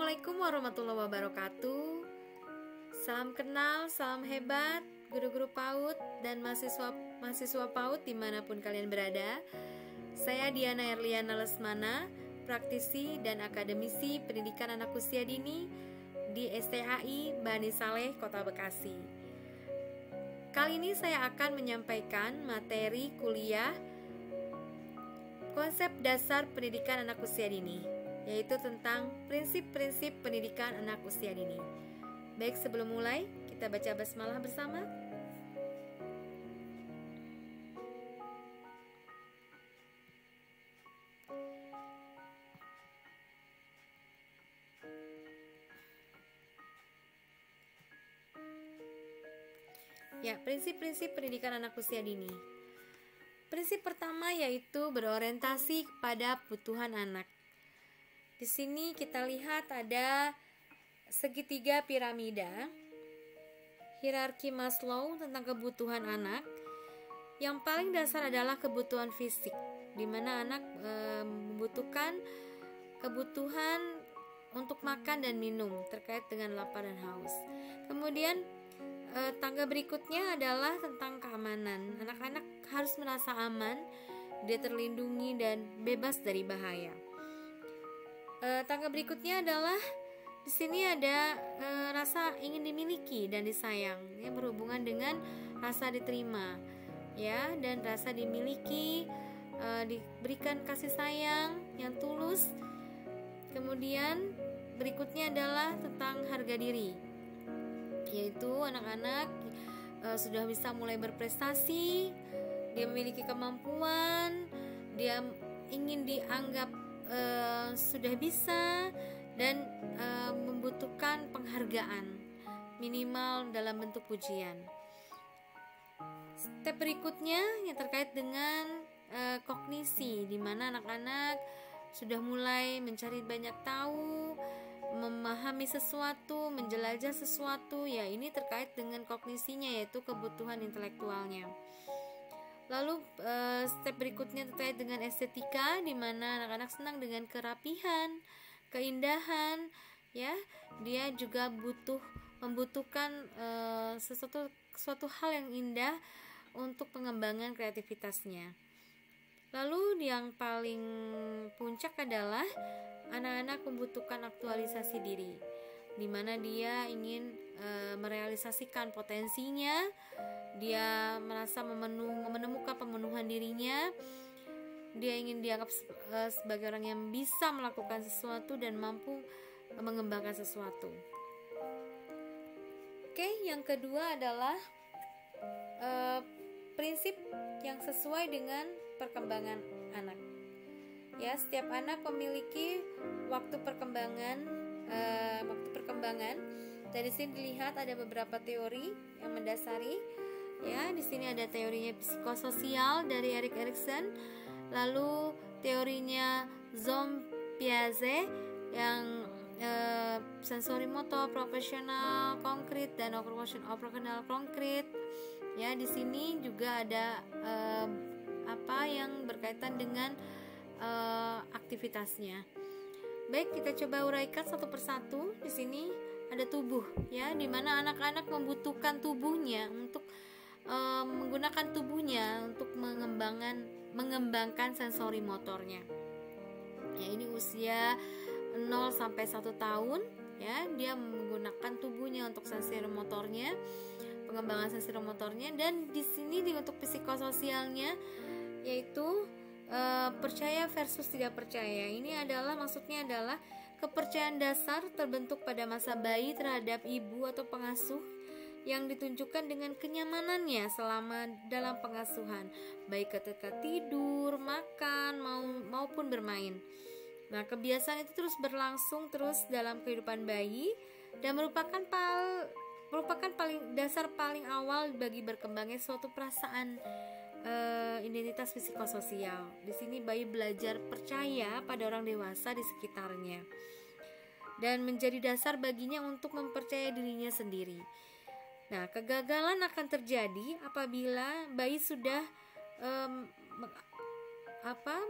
Assalamualaikum warahmatullahi wabarakatuh. Salam kenal, salam hebat, guru-guru PAUD dan mahasiswa PAUD dimanapun kalian berada. Saya Diana Erliana Lesmana, praktisi dan akademisi pendidikan anak usia dini di STAI Bani Saleh, Kota Bekasi. Kali ini saya akan menyampaikan materi kuliah konsep dasar pendidikan anak usia dini, yaitu tentang prinsip-prinsip pendidikan anak usia dini. Baik, sebelum mulai, kita baca basmalah bersama. Ya, prinsip-prinsip pendidikan anak usia dini. Prinsip pertama yaitu berorientasi kepada kebutuhan anak. Di sini kita lihat ada segitiga piramida, hierarki Maslow tentang kebutuhan anak. Yang paling dasar adalah kebutuhan fisik, di mana anak membutuhkan kebutuhan untuk makan dan minum terkait dengan lapar dan haus. Kemudian tangga berikutnya adalah tentang keamanan. Anak-anak harus merasa aman, dia terlindungi dan bebas dari bahaya. Tangga berikutnya adalah di sini ada rasa ingin dimiliki dan disayang, yang berhubungan dengan rasa diterima, ya, dan rasa dimiliki, diberikan kasih sayang yang tulus. Kemudian berikutnya adalah tentang harga diri, yaitu anak-anak sudah bisa mulai berprestasi, dia memiliki kemampuan, dia ingin dianggap sudah bisa dan membutuhkan penghargaan minimal dalam bentuk pujian. Step berikutnya yang terkait dengan kognisi, di mana anak-anak sudah mulai mencari banyak tahu, memahami sesuatu, menjelajah sesuatu, ya ini terkait dengan kognisinya, yaitu kebutuhan intelektualnya. Lalu step berikutnya terkait dengan estetika, di mana anak-anak senang dengan kerapihan, keindahan, ya. Dia juga membutuhkan suatu hal yang indah untuk pengembangan kreativitasnya. Lalu yang paling puncak adalah anak-anak membutuhkan aktualisasi diri, di mana dia ingin merealisasikan potensinya, dia merasa menemukan pemenuhan dirinya, dia ingin dianggap sebagai orang yang bisa melakukan sesuatu dan mampu mengembangkan sesuatu. Oke, yang kedua adalah prinsip yang sesuai dengan perkembangan anak. Ya, setiap anak memiliki waktu perkembangan. Dari sini dilihat ada beberapa teori yang mendasari. Ya, di sini ada teorinya psikososial dari Erik Erikson, lalu teorinya Piaget yang sensorimotor, profesional, konkret dan operasional konkret. Ya, di sini juga ada yang berkaitan dengan aktivitasnya. Baik, kita coba uraikan satu persatu. Di sini ada tubuh, ya, di mana anak-anak membutuhkan tubuhnya untuk menggunakan tubuhnya untuk mengembangkan sensori motornya. Ya, ini usia 0 sampai 1 tahun, ya, dia menggunakan tubuhnya untuk sensori motornya, pengembangan sensori motornya. Dan di sini untuk psikososialnya, yaitu percaya versus tidak percaya. Ini maksudnya adalah kepercayaan dasar terbentuk pada masa bayi terhadap ibu atau pengasuh, yang ditunjukkan dengan kenyamanannya selama dalam pengasuhan, baik ketika tidur, makan, maupun bermain. Nah, kebiasaan itu terus berlangsung dalam kehidupan bayi dan merupakan dasar paling awal bagi berkembangnya suatu perasaan identitas psikososial. Di sini bayi belajar percaya pada orang dewasa di sekitarnya dan menjadi dasar baginya untuk mempercayai dirinya sendiri. Nah, kegagalan akan terjadi apabila bayi sudah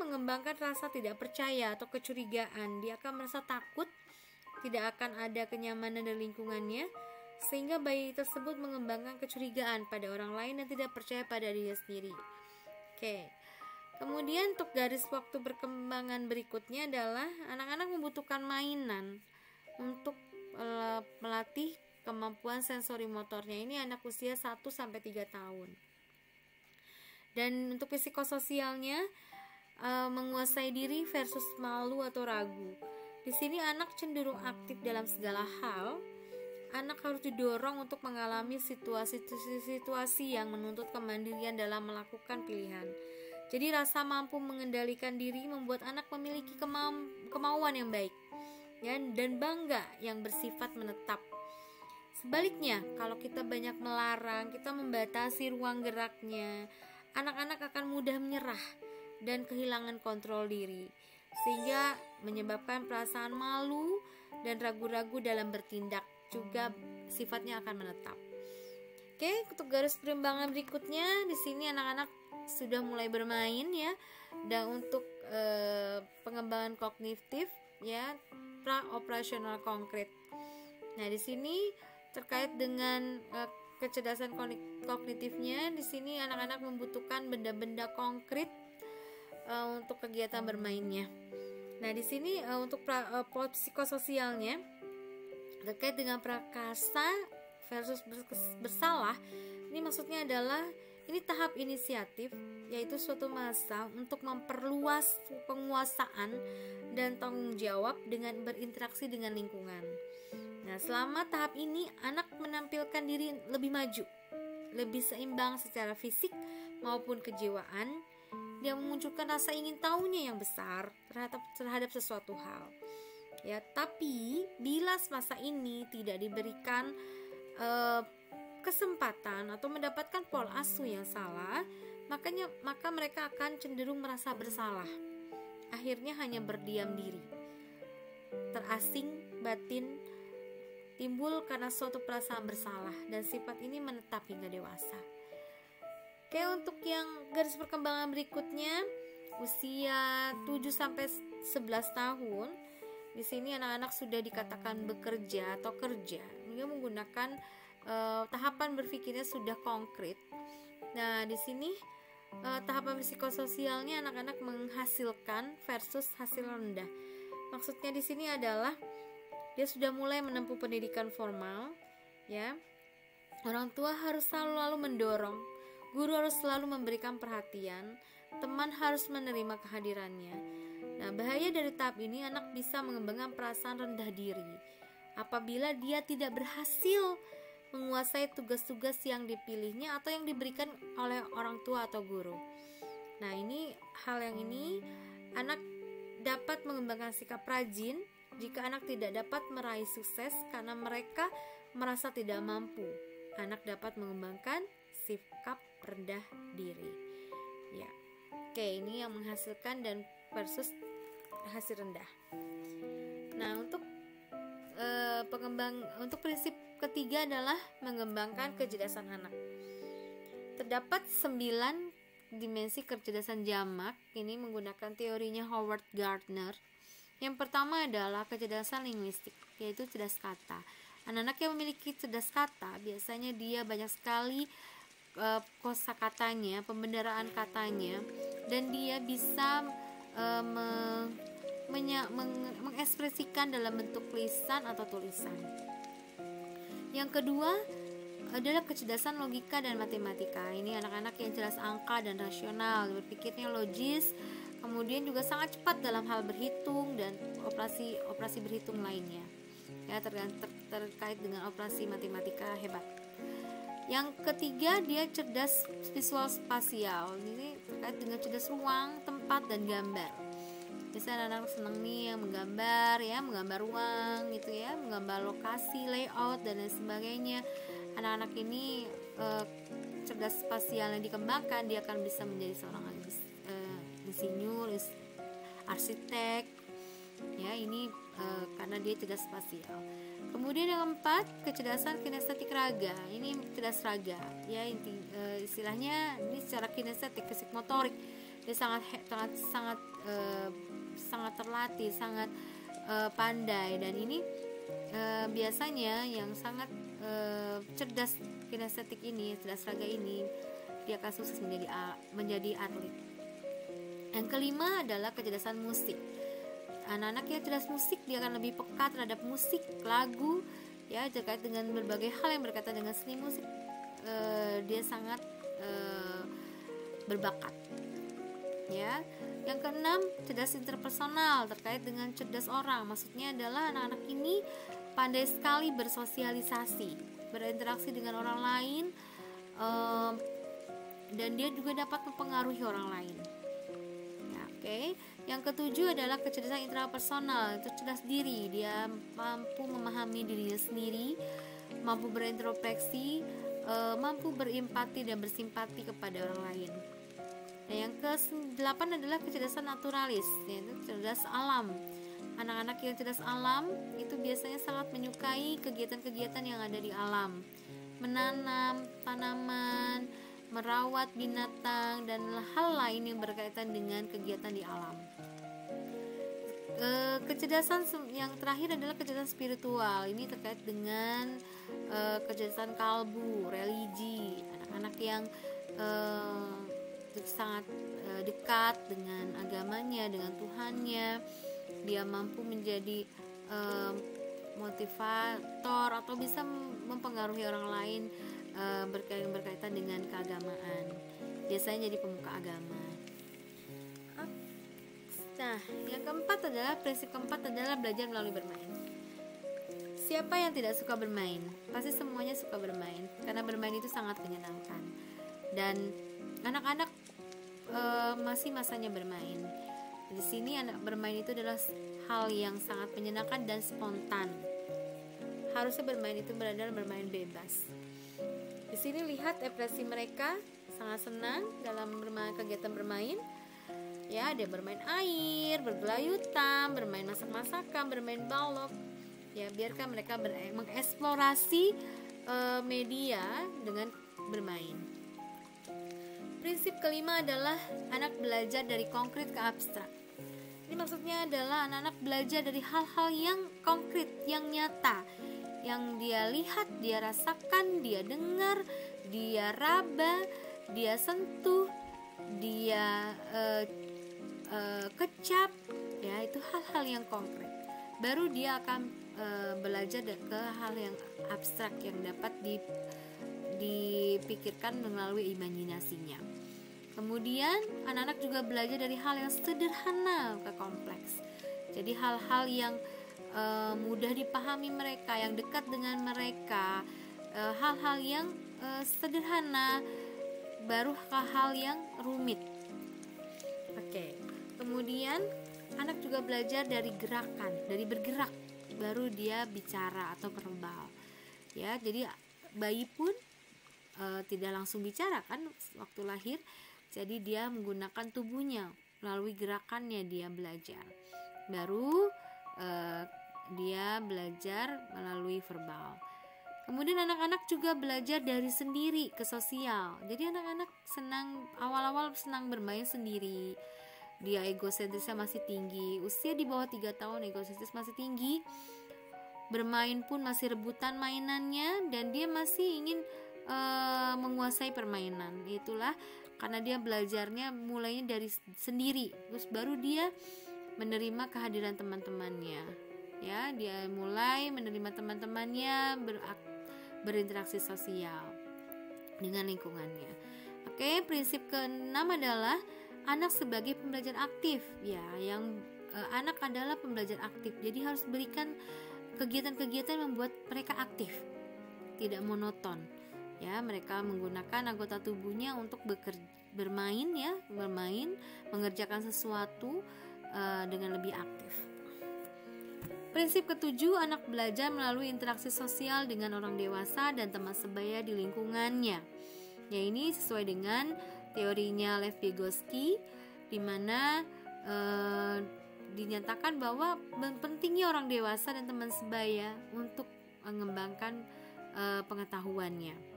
mengembangkan rasa tidak percaya atau kecurigaan. Dia akan merasa takut tidak akan ada kenyamanan dari lingkungannya, sehingga bayi tersebut mengembangkan kecurigaan pada orang lain dan tidak percaya pada dirinya sendiri. Oke. Kemudian untuk garis waktu perkembangan berikutnya adalah anak-anak membutuhkan mainan untuk melatih kemampuan sensori motornya. Ini anak usia 1-3 tahun. Dan untuk psikososialnya, menguasai diri versus malu atau ragu. Di sini anak cenderung aktif dalam segala hal. Anak harus didorong untuk mengalami situasi-situasi yang menuntut kemandirian dalam melakukan pilihan. Jadi rasa mampu mengendalikan diri membuat anak memiliki kemauan yang baik, ya, dan bangga yang bersifat menetap. Sebaliknya, kalau kita banyak melarang, kita membatasi ruang geraknya, anak-anak akan mudah menyerah dan kehilangan kontrol diri, sehingga menyebabkan perasaan malu dan ragu-ragu dalam bertindak, juga sifatnya akan menetap. Oke, untuk garis perkembangan berikutnya, di sini anak-anak sudah mulai bermain, ya. Dan untuk pengembangan kognitif, ya, pra-operasional konkret. Nah, di sini terkait dengan kecerdasan kognitifnya, di sini anak-anak membutuhkan benda-benda konkret untuk kegiatan bermainnya. Nah, di sini untuk psikososialnya terkait dengan prakarsa versus bersalah, ini maksudnya adalah ini tahap inisiatif, yaitu suatu masa untuk memperluas penguasaan dan tanggung jawab dengan berinteraksi dengan lingkungan. Nah, selama tahap ini anak menampilkan diri lebih maju, lebih seimbang secara fisik maupun kejiwaan. Dia memunculkan rasa ingin tahunya yang besar terhadap sesuatu hal. Ya, tapi bila semasa ini tidak diberikan kesempatan atau mendapatkan pola asuh yang salah, maka mereka akan cenderung merasa bersalah. Akhirnya hanya berdiam diri, terasing batin, timbul karena suatu perasaan bersalah, dan sifat ini menetap hingga dewasa. Oke, untuk yang garis perkembangan berikutnya, usia 7-11 tahun. Di sini anak-anak sudah dikatakan bekerja atau kerja. Dia menggunakan tahapan berpikirnya sudah konkret. Nah, di sini tahapan psikososialnya anak-anak menghasilkan versus hasil rendah. Maksudnya di sini adalah dia sudah mulai menempuh pendidikan formal, ya. Orang tua harus selalu mendorong, guru harus selalu memberikan perhatian, teman harus menerima kehadirannya. Nah, bahaya dari tahap ini, anak bisa mengembangkan perasaan rendah diri apabila dia tidak berhasil menguasai tugas-tugas yang dipilihnya atau yang diberikan oleh orang tua atau guru. Nah, hal yang ini anak dapat mengembangkan sikap rajin jika anak tidak dapat meraih sukses karena mereka merasa tidak mampu. Anak dapat mengembangkan sikap rendah diri. Ya. Oke, ini yang menghasilkan dan versus hasil rendah. Nah, untuk prinsip ketiga adalah mengembangkan kecerdasan anak. Terdapat 9 dimensi kecerdasan jamak, ini menggunakan teorinya Howard Gardner. Yang pertama adalah kecerdasan linguistik, yaitu cerdas kata. Anak-anak yang memiliki cerdas kata biasanya dia banyak sekali kosakatanya, pembendaraan katanya, dan dia bisa mengekspresikan dalam bentuk lisan atau tulisan. Yang kedua adalah kecerdasan logika dan matematika. Ini anak-anak yang cerdas angka dan rasional, berpikirnya logis, kemudian juga sangat cepat dalam hal berhitung dan operasi berhitung lainnya. Ya, terkait dengan operasi matematika hebat. Yang ketiga, dia cerdas visual spasial. Ini terkait dengan cerdas ruang, tempat, dan gambar. Biasanya anak-anak senang nih yang menggambar ruang gitu ya, menggambar lokasi, layout, dan lain sebagainya. Anak-anak ini cerdas spasial yang dikembangkan, dia akan bisa menjadi seorang insinyur, arsitek. Ya, ini karena dia cerdas spasial. Kemudian yang keempat, kecerdasan kinestetik raga. Ini cerdas raga. Ya, istilahnya ini secara kinestetik, fisik motorik. Dia sangat terlatih, sangat pandai, dan ini biasanya yang sangat cerdas kinestetik ini, cerdas raga ini, dia akan sukses menjadi atlet. Yang kelima adalah kecerdasan musik. Anak-anak yang cerdas musik, dia akan lebih peka terhadap musik, lagu, ya, terkait dengan berbagai hal yang berkaitan dengan seni musik. Dia sangat berbakat, ya. Yang keenam, cerdas interpersonal, terkait dengan cerdas orang. Maksudnya adalah anak-anak ini pandai sekali bersosialisasi, berinteraksi dengan orang lain, dan dia juga dapat mempengaruhi orang lain. Oke. Yang ketujuh adalah kecerdasan intrapersonal, itu cerdas diri. Dia mampu memahami dirinya sendiri, mampu berintrospeksi, mampu berempati dan bersimpati kepada orang lain. Nah, yang ke-8 adalah kecerdasan naturalis, yaitu cerdas alam. Anak-anak yang cerdas alam itu biasanya sangat menyukai kegiatan-kegiatan yang ada di alam, menanam tanaman, merawat binatang, dan hal lain yang berkaitan dengan kegiatan di alam. Kecerdasan yang terakhir adalah kecerdasan spiritual. Ini terkait dengan kecerdasan kalbu, religi. Anak-anak yang sangat dekat dengan agamanya, dengan Tuhannya. Dia mampu menjadi motivator atau bisa mempengaruhi orang lain berkaitan dengan keagamaan. Biasanya jadi pemuka agama. Nah, yang keempat adalah prinsip keempat adalah belajar melalui bermain. Siapa yang tidak suka bermain? Pasti semuanya suka bermain, karena bermain itu sangat menyenangkan. Dan anak-anak masih masanya bermain. Di sini anak bermain itu adalah hal yang sangat menyenangkan dan spontan. Harusnya bermain itu benar-benar bermain bebas. Di sini lihat ekspresi mereka sangat senang dalam kegiatan bermain. Ya, dia bermain air, bergelayutan, bermain masak-masakan, bermain balok. Ya, biarkan mereka mengeksplorasi media dengan bermain. Prinsip kelima adalah anak belajar dari konkret ke abstrak. Ini maksudnya adalah anak-anak belajar dari hal-hal yang konkret, yang nyata, yang dia lihat, dia rasakan, dia dengar, dia raba, dia sentuh, dia kecap, ya, itu hal-hal yang konkret. Baru dia akan belajar ke hal yang abstrak yang dapat dipikirkan melalui imajinasinya. Kemudian anak-anak juga belajar dari hal yang sederhana ke kompleks. Jadi hal-hal yang mudah dipahami mereka, yang dekat dengan mereka, hal-hal yang sederhana, baru hal yang rumit. Oke. Kemudian anak juga belajar dari gerakan, dari bergerak, baru dia bicara atau verbal. Ya, jadi bayi pun tidak langsung bicara kan waktu lahir. Jadi dia menggunakan tubuhnya, melalui gerakannya dia belajar. Baru dia belajar melalui verbal. Kemudian anak-anak juga belajar dari sendiri ke sosial. Jadi anak-anak awal-awal senang bermain sendiri. Dia egosentrisnya masih tinggi. Usia di bawah 3 tahun egosentris masih tinggi. Bermain pun masih rebutan mainannya, dan dia masih ingin menguasai permainan. Itulah karena dia belajarnya mulainya dari sendiri. Terus baru dia menerima kehadiran teman-temannya. Ya, dia mulai menerima teman-temannya, berinteraksi sosial dengan lingkungannya. Oke, prinsip ke-6 adalah anak sebagai pembelajar aktif. Ya, yang anak adalah pembelajar aktif. Jadi harus berikan kegiatan-kegiatan yang membuat mereka aktif, tidak monoton. Ya, mereka menggunakan anggota tubuhnya untuk bermain, mengerjakan sesuatu dengan lebih aktif. Prinsip ke-7, anak belajar melalui interaksi sosial dengan orang dewasa dan teman sebaya di lingkungannya. Ya, ini sesuai dengan teorinya Lev Vygotsky, di mana dinyatakan bahwa pentingnya orang dewasa dan teman sebaya untuk mengembangkan pengetahuannya.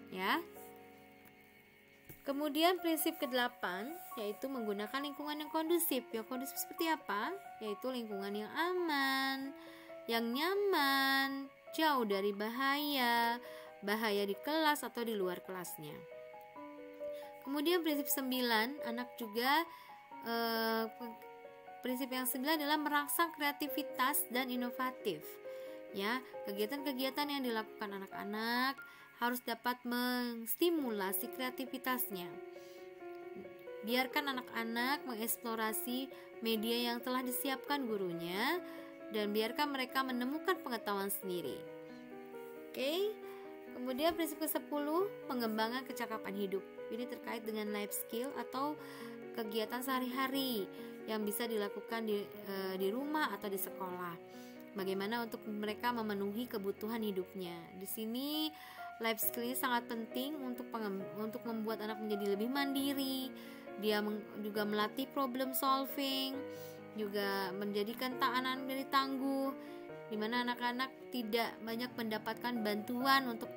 Ya. Kemudian prinsip ke-8 yaitu menggunakan lingkungan yang kondusif. Yang kondusif seperti apa? Yaitu lingkungan yang aman, yang nyaman, jauh dari bahaya di kelas atau di luar kelasnya. Kemudian prinsip 9, anak juga prinsip yang 9 adalah merangsang kreativitas dan inovatif. Ya, kegiatan-kegiatan yang dilakukan anak-anak harus dapat menstimulasi kreativitasnya. Biarkan anak-anak mengeksplorasi media yang telah disiapkan gurunya dan biarkan mereka menemukan pengetahuan sendiri. Oke. Kemudian prinsip ke-10, pengembangan kecakapan hidup. Ini terkait dengan life skill atau kegiatan sehari-hari yang bisa dilakukan di rumah atau di sekolah. Bagaimana untuk mereka memenuhi kebutuhan hidupnya. Di sini life skill ini sangat penting untuk membuat anak menjadi lebih mandiri. Dia juga melatih problem solving, juga menjadikan anak menjadi tangguh, di mana anak-anak tidak banyak mendapatkan bantuan untuk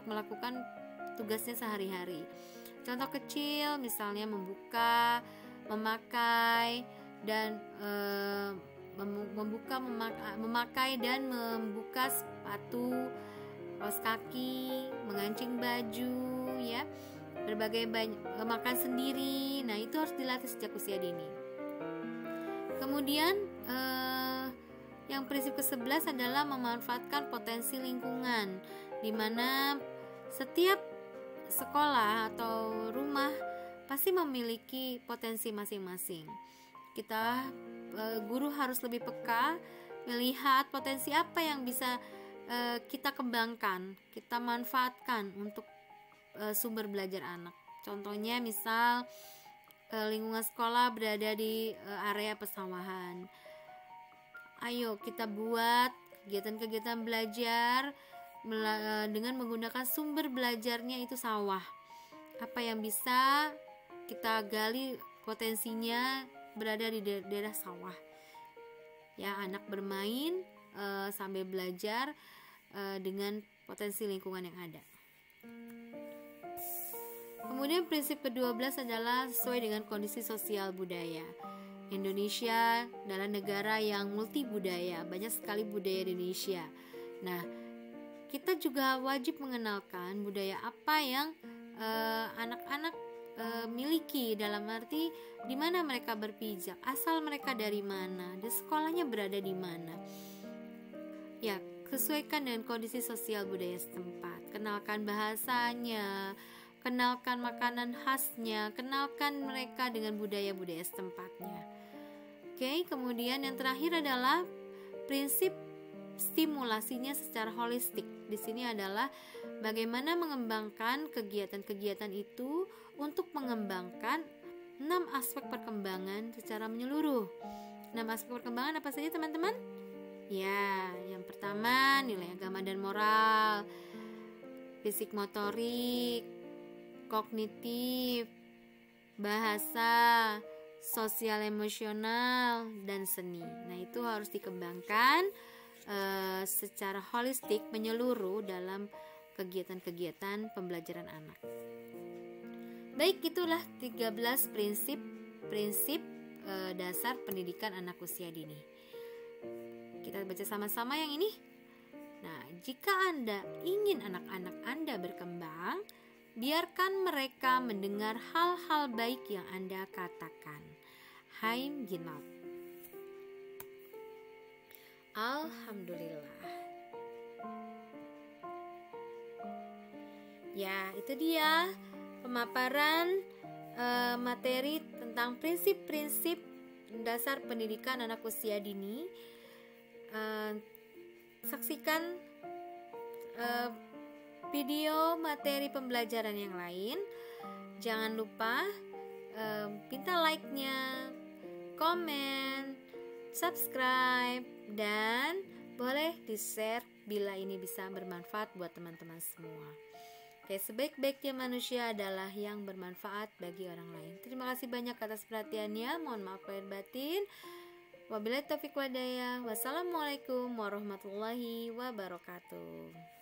melakukan tugasnya sehari-hari. Contoh kecil misalnya membuka, memakai dan memakai dan membuka sepatu, kaos kaki, mengancing baju, ya, makan sendiri. Nah, itu harus dilatih sejak usia dini. Kemudian yang prinsip ke-11 adalah memanfaatkan potensi lingkungan, di mana setiap sekolah atau rumah pasti memiliki potensi masing-masing. Kita guru harus lebih peka melihat potensi apa yang bisa kita kembangkan, kita manfaatkan untuk sumber belajar anak. Contohnya misal lingkungan sekolah berada di area pesawahan. Ayo kita buat kegiatan-kegiatan belajar dengan menggunakan sumber belajarnya itu sawah. Apa yang bisa kita gali potensinya berada di daerah sawah. Ya, anak bermain sambil belajar dengan potensi lingkungan yang ada. Kemudian prinsip ke-12 adalah sesuai dengan kondisi sosial budaya. Indonesia adalah negara yang multi budaya, banyak sekali budaya Indonesia. Nah, kita juga wajib mengenalkan budaya apa yang anak-anak miliki, dalam arti di mana mereka berpijak, asal mereka dari mana, dan sekolahnya berada di mana. Ya, sesuaikan dengan kondisi sosial budaya setempat. Kenalkan bahasanya, kenalkan makanan khasnya, kenalkan mereka dengan budaya-budaya setempatnya. Oke, kemudian yang terakhir adalah prinsip stimulasinya secara holistik. Di sini adalah bagaimana mengembangkan kegiatan-kegiatan itu untuk mengembangkan 6 aspek perkembangan secara menyeluruh. 6 aspek perkembangan apa saja, teman-teman? Ya, yang pertama nilai agama dan moral, fisik motorik, kognitif, bahasa, sosial emosional, dan seni. Nah, itu harus dikembangkan secara holistik menyeluruh dalam kegiatan-kegiatan pembelajaran anak. Baik, itulah 13 prinsip dasar pendidikan anak usia dini. Kita baca sama-sama yang ini. Nah, jika Anda ingin anak-anak Anda berkembang, biarkan mereka mendengar hal-hal baik yang Anda katakan. Haim Ginlaut. Alhamdulillah. Ya, itu dia pemaparan materi tentang prinsip-prinsip dasar pendidikan anak usia dini. Saksikan video materi pembelajaran yang lain. Jangan lupa pinta like-nya, komen, subscribe, dan boleh di-share bila ini bisa bermanfaat buat teman-teman semua. Oke, sebaik-baiknya manusia adalah yang bermanfaat bagi orang lain. Terima kasih banyak atas perhatiannya. Mohon maaf lahir batin. Wabillahi taufiq wal hidayah. Wassalamualaikum warahmatullahi wabarakatuh.